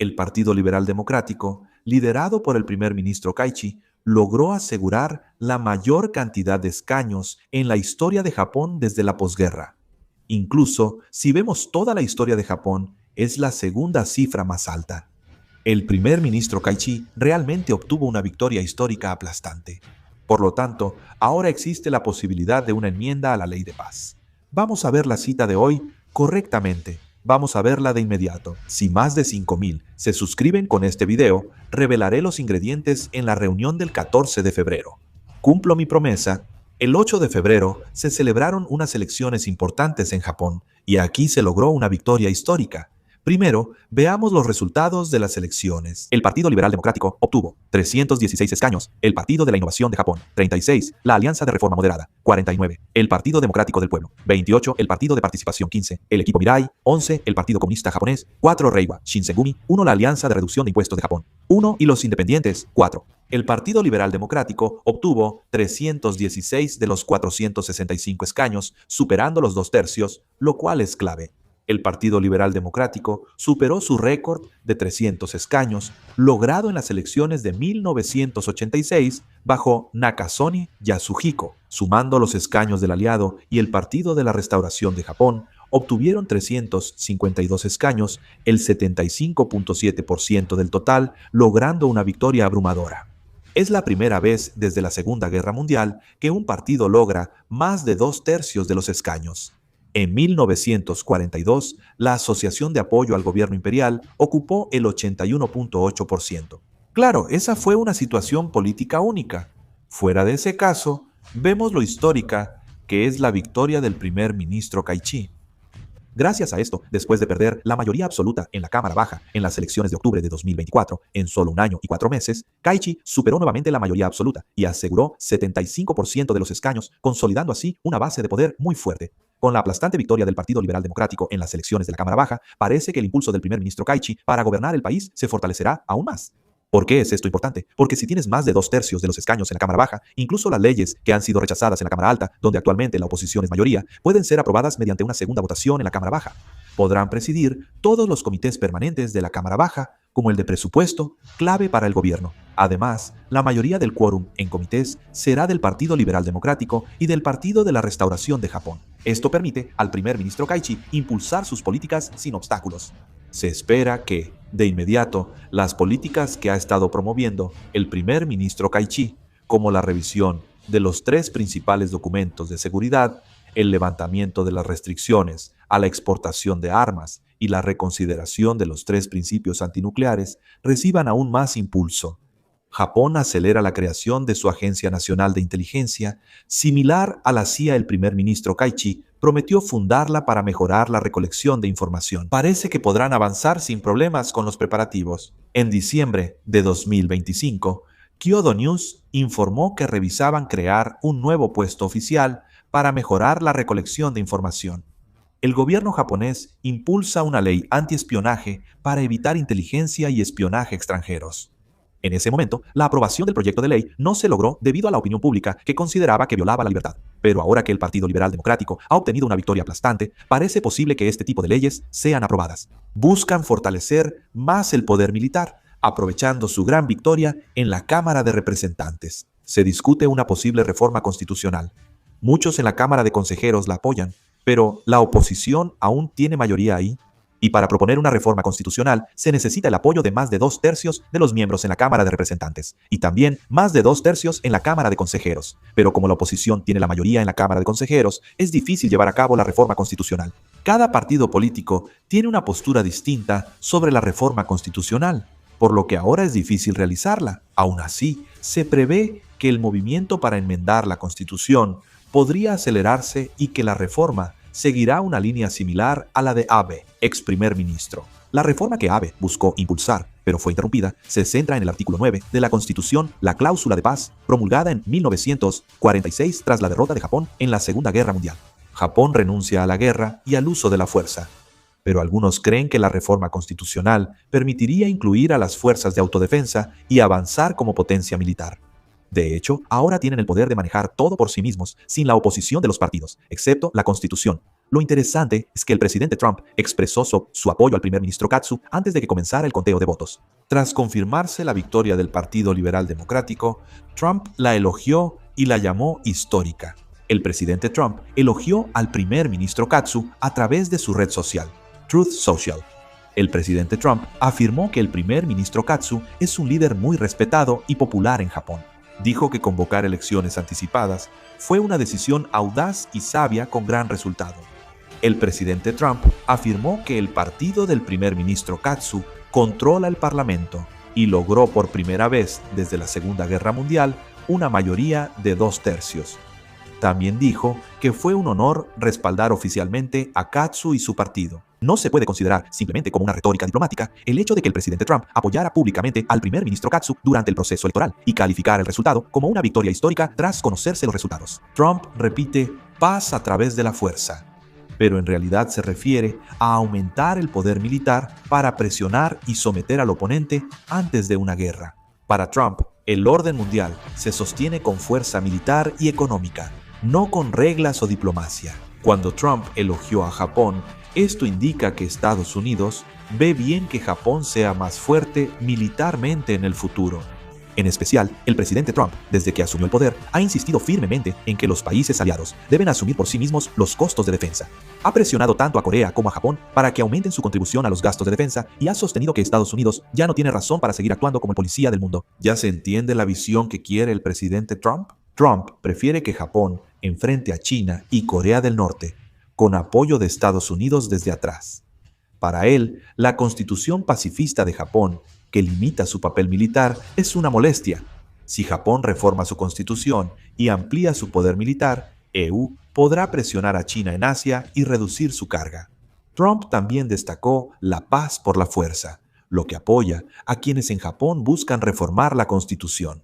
El Partido Liberal Democrático, liderado por el primer ministro Kaichi, logró asegurar la mayor cantidad de escaños en la historia de Japón desde la posguerra. Incluso, si vemos toda la historia de Japón, es la segunda cifra más alta. El primer ministro Kaichi realmente obtuvo una victoria histórica aplastante. Por lo tanto, ahora existe la posibilidad de una enmienda a la ley de paz. Vamos a ver la cita de hoy correctamente. Vamos a verla de inmediato. Si más de 5,000 se suscriben con este video, revelaré los ingredientes en la reunión del 14 de febrero. Cumplo mi promesa. El 8 de febrero se celebraron unas elecciones importantes en Japón y aquí se logró una victoria histórica. Primero, veamos los resultados de las elecciones. El Partido Liberal Democrático obtuvo 316 escaños, el Partido de la Innovación de Japón, 36, la Alianza de Reforma Moderada, 49, el Partido Democrático del Pueblo, 28, el Partido de Participación, 15, el Equipo Mirai, 11, el Partido Comunista Japonés, 4, Reiwa Shinsengumi, 1, la Alianza de Reducción de Impuestos de Japón, 1, y los Independientes, 4. El Partido Liberal Democrático obtuvo 316 de los 465 escaños, superando los 2/3, lo cual es clave. El Partido Liberal Democrático superó su récord de 300 escaños, logrado en las elecciones de 1986 bajo Nakasone Yasuhiko. Sumando los escaños del aliado y el Partido de la Restauración de Japón, obtuvieron 352 escaños, el 75.7% del total, logrando una victoria abrumadora. Es la primera vez desde la Segunda Guerra Mundial que un partido logra más de 2/3 de los escaños. En 1942, la Asociación de Apoyo al Gobierno Imperial ocupó el 81.8%. Claro, esa fue una situación política única. Fuera de ese caso, vemos lo histórica que es la victoria del primer ministro Kaichi. Gracias a esto, después de perder la mayoría absoluta en la Cámara Baja en las elecciones de octubre de 2024, en solo 1 año y 4 meses, Kaichi superó nuevamente la mayoría absoluta y aseguró 75% de los escaños, consolidando así una base de poder muy fuerte. Con la aplastante victoria del Partido Liberal Democrático en las elecciones de la Cámara Baja, parece que el impulso del primer ministro Kaichi para gobernar el país se fortalecerá aún más. ¿Por qué es esto importante? Porque si tienes más de 2/3 de los escaños en la Cámara Baja, incluso las leyes que han sido rechazadas en la Cámara Alta, donde actualmente la oposición es mayoría, pueden ser aprobadas mediante una segunda votación en la Cámara Baja. Podrán presidir todos los comités permanentes de la Cámara Baja, como el de presupuesto, clave para el gobierno. Además, la mayoría del quórum en comités será del Partido Liberal Democrático y del Partido de la Restauración de Japón. Esto permite al primer ministro Kaichi impulsar sus políticas sin obstáculos. Se espera que, de inmediato, las políticas que ha estado promoviendo el primer ministro Kaichi, como la revisión de los 3 principales documentos de seguridad, el levantamiento de las restricciones a la exportación de armas y la reconsideración de los 3 principios antinucleares, reciban aún más impulso. Japón acelera la creación de su Agencia Nacional de Inteligencia, similar a la CIA. El primer ministro Kaichi prometió fundarla para mejorar la recolección de información. Parece que podrán avanzar sin problemas con los preparativos. En diciembre de 2025, Kyodo News informó que revisaban crear un nuevo puesto oficial para mejorar la recolección de información. El gobierno japonés impulsa una ley antiespionaje para evitar inteligencia y espionaje extranjeros. En ese momento, la aprobación del proyecto de ley no se logró debido a la opinión pública que consideraba que violaba la libertad. Pero ahora que el Partido Liberal Democrático ha obtenido una victoria aplastante, parece posible que este tipo de leyes sean aprobadas. Buscan fortalecer más el poder militar, aprovechando su gran victoria en la Cámara de Representantes. Se discute una posible reforma constitucional. Muchos en la Cámara de Consejeros la apoyan, pero la oposición aún tiene mayoría ahí. Y para proponer una reforma constitucional se necesita el apoyo de más de 2/3 de los miembros en la Cámara de Representantes y también más de 2/3 en la Cámara de Consejeros. Pero como la oposición tiene la mayoría en la Cámara de Consejeros, es difícil llevar a cabo la reforma constitucional. Cada partido político tiene una postura distinta sobre la reforma constitucional, por lo que ahora es difícil realizarla. Aún así, se prevé que el movimiento para enmendar la Constitución podría acelerarse y que la reforma seguirá una línea similar a la de Abe, ex primer ministro. La reforma que Abe buscó impulsar, pero fue interrumpida, se centra en el artículo 9 de la Constitución, la cláusula de paz, promulgada en 1946 tras la derrota de Japón en la Segunda Guerra Mundial. Japón renuncia a la guerra y al uso de la fuerza. Pero algunos creen que la reforma constitucional permitiría incluir a las fuerzas de autodefensa y avanzar como potencia militar. De hecho, ahora tienen el poder de manejar todo por sí mismos, sin la oposición de los partidos, excepto la Constitución. Lo interesante es que el presidente Trump expresó su apoyo al primer ministro Katsu antes de que comenzara el conteo de votos. Tras confirmarse la victoria del Partido Liberal Democrático, Trump la elogió y la llamó histórica. El presidente Trump elogió al primer ministro Katsu a través de su red social, Truth Social. El presidente Trump afirmó que el primer ministro Katsu es un líder muy respetado y popular en Japón. Dijo que convocar elecciones anticipadas fue una decisión audaz y sabia con gran resultado. El presidente Trump afirmó que el partido del primer ministro Katsu controla el parlamento y logró por primera vez desde la Segunda Guerra Mundial una mayoría de 2/3. También dijo que fue un honor respaldar oficialmente a Katsu y su partido. No se puede considerar simplemente como una retórica diplomática el hecho de que el presidente Trump apoyara públicamente al primer ministro Katsu durante el proceso electoral y calificar el resultado como una victoria histórica tras conocerse los resultados. Trump repite paz a través de la fuerza, pero en realidad se refiere a aumentar el poder militar para presionar y someter al oponente antes de una guerra. Para Trump, el orden mundial se sostiene con fuerza militar y económica, no con reglas o diplomacia. Cuando Trump elogió a Japón, esto indica que Estados Unidos ve bien que Japón sea más fuerte militarmente en el futuro. En especial, el presidente Trump, desde que asumió el poder, ha insistido firmemente en que los países aliados deben asumir por sí mismos los costos de defensa. Ha presionado tanto a Corea como a Japón para que aumenten su contribución a los gastos de defensa y ha sostenido que Estados Unidos ya no tiene razón para seguir actuando como el policía del mundo. ¿Ya se entiende la visión que quiere el presidente Trump? Trump prefiere que Japón enfrente a China y Corea del Norte, con apoyo de Estados Unidos desde atrás. Para él, la constitución pacifista de Japón, que limita su papel militar, es una molestia. Si Japón reforma su constitución y amplía su poder militar, EU podrá presionar a China en Asia y reducir su carga. Trump también destacó la paz por la fuerza, lo que apoya a quienes en Japón buscan reformar la constitución.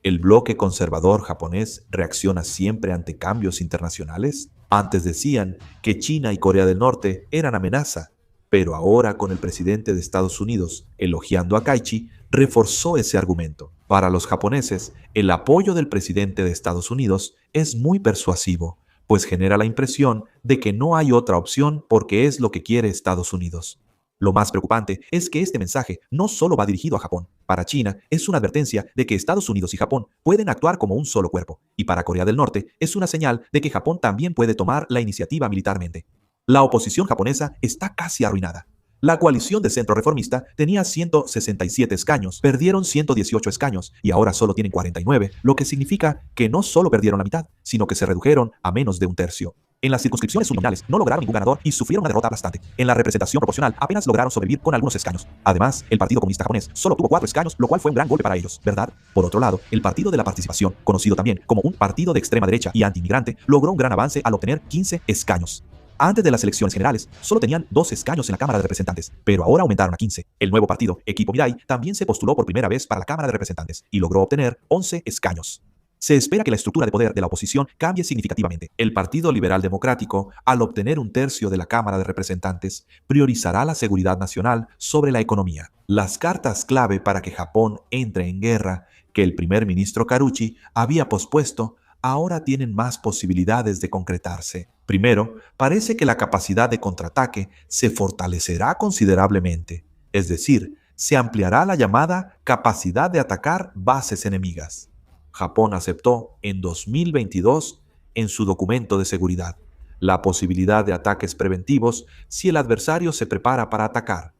¿El bloque conservador japonés reacciona siempre ante cambios internacionales? Antes decían que China y Corea del Norte eran amenaza, pero ahora con el presidente de Estados Unidos elogiando a Kaichi, reforzó ese argumento. Para los japoneses, el apoyo del presidente de Estados Unidos es muy persuasivo, pues genera la impresión de que no hay otra opción porque es lo que quiere Estados Unidos. Lo más preocupante es que este mensaje no solo va dirigido a Japón. Para China es una advertencia de que Estados Unidos y Japón pueden actuar como un solo cuerpo. Y para Corea del Norte es una señal de que Japón también puede tomar la iniciativa militarmente. La oposición japonesa está casi arruinada. La coalición de centro reformista tenía 167 escaños, perdieron 118 escaños y ahora solo tienen 49, lo que significa que no solo perdieron la mitad, sino que se redujeron a menos de un tercio. En las circunscripciones uninominales no lograron ningún ganador y sufrieron una derrota aplastante. En la representación proporcional apenas lograron sobrevivir con algunos escaños. Además, el Partido Comunista Japonés solo tuvo 4 escaños, lo cual fue un gran golpe para ellos, ¿verdad? Por otro lado, el Partido de la Participación, conocido también como un partido de extrema derecha y anti-inmigrante, logró un gran avance al obtener 15 escaños. Antes de las elecciones generales, solo tenían 2 escaños en la Cámara de Representantes, pero ahora aumentaron a 15. El nuevo partido, Equipo Mirai, también se postuló por primera vez para la Cámara de Representantes y logró obtener 11 escaños. Se espera que la estructura de poder de la oposición cambie significativamente. El Partido Liberal Democrático, al obtener un tercio de la Cámara de Representantes, priorizará la seguridad nacional sobre la economía. Las cartas clave para que Japón entre en guerra, que el primer ministro Karuchi había pospuesto, ahora tienen más posibilidades de concretarse. Primero, parece que la capacidad de contraataque se fortalecerá considerablemente, es decir, se ampliará la llamada capacidad de atacar bases enemigas. Japón aceptó en 2022 en su documento de seguridad la posibilidad de ataques preventivos si el adversario se prepara para atacar.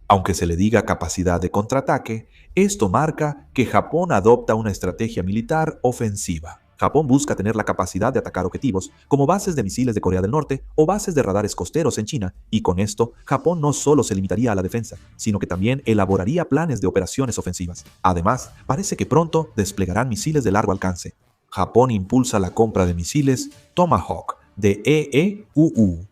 Aunque se le diga capacidad de contraataque, esto marca que Japón adopta una estrategia militar ofensiva. Japón busca tener la capacidad de atacar objetivos como bases de misiles de Corea del Norte o bases de radares costeros en China, y con esto, Japón no solo se limitaría a la defensa, sino que también elaboraría planes de operaciones ofensivas. Además, parece que pronto desplegarán misiles de largo alcance. Japón impulsa la compra de misiles Tomahawk de EEUU.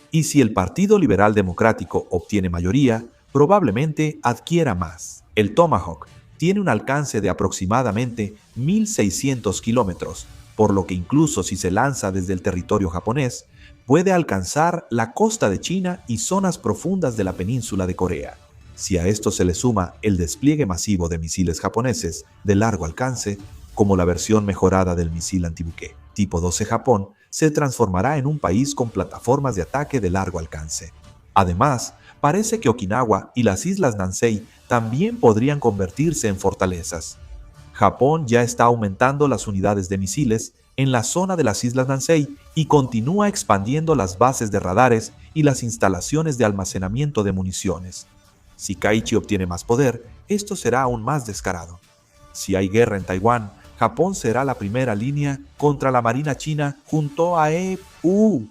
Y si el Partido Liberal Democrático obtiene mayoría, probablemente adquiera más. El Tomahawk tiene un alcance de aproximadamente 1.600 kilómetros, por lo que incluso si se lanza desde el territorio japonés, puede alcanzar la costa de China y zonas profundas de la península de Corea. Si a esto se le suma el despliegue masivo de misiles japoneses de largo alcance, como la versión mejorada del misil antibuque tipo 12 Japón, se transformará en un país con plataformas de ataque de largo alcance. Además, parece que Okinawa y las islas Nansei también podrían convertirse en fortalezas. Japón ya está aumentando las unidades de misiles en la zona de las islas Nansei y continúa expandiendo las bases de radares y las instalaciones de almacenamiento de municiones. Si Kaichi obtiene más poder, esto será aún más descarado. Si hay guerra en Taiwán, Japón será la primera línea contra la Marina China junto a EU,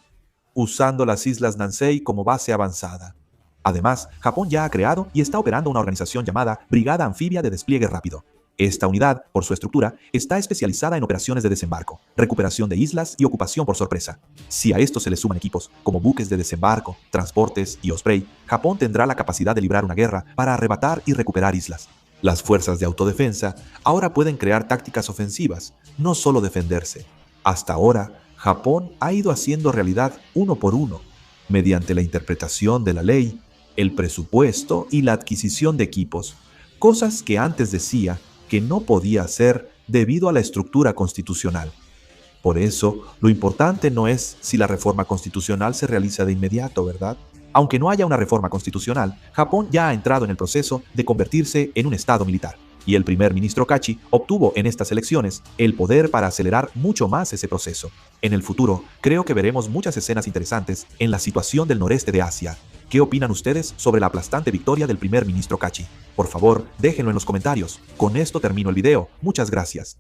usando las islas Nansei como base avanzada. Además, Japón ya ha creado y está operando una organización llamada Brigada Anfibia de Despliegue Rápido. Esta unidad, por su estructura, está especializada en operaciones de desembarco, recuperación de islas y ocupación por sorpresa. Si a esto se le suman equipos como buques de desembarco, transportes y Osprey, Japón tendrá la capacidad de librar una guerra para arrebatar y recuperar islas. Las fuerzas de autodefensa ahora pueden crear tácticas ofensivas, no solo defenderse. Hasta ahora, Japón ha ido haciendo realidad uno por uno, mediante la interpretación de la ley, el presupuesto y la adquisición de equipos, cosas que antes decía que no podía hacer debido a la estructura constitucional. Por eso, lo importante no es si la reforma constitucional se realiza de inmediato, ¿verdad? Aunque no haya una reforma constitucional, Japón ya ha entrado en el proceso de convertirse en un estado militar, y el primer ministro Kachi obtuvo en estas elecciones el poder para acelerar mucho más ese proceso. En el futuro, creo que veremos muchas escenas interesantes en la situación del noreste de Asia. ¿Qué opinan ustedes sobre la aplastante victoria del primer ministro Kachi? Por favor, déjenlo en los comentarios. Con esto termino el video. Muchas gracias.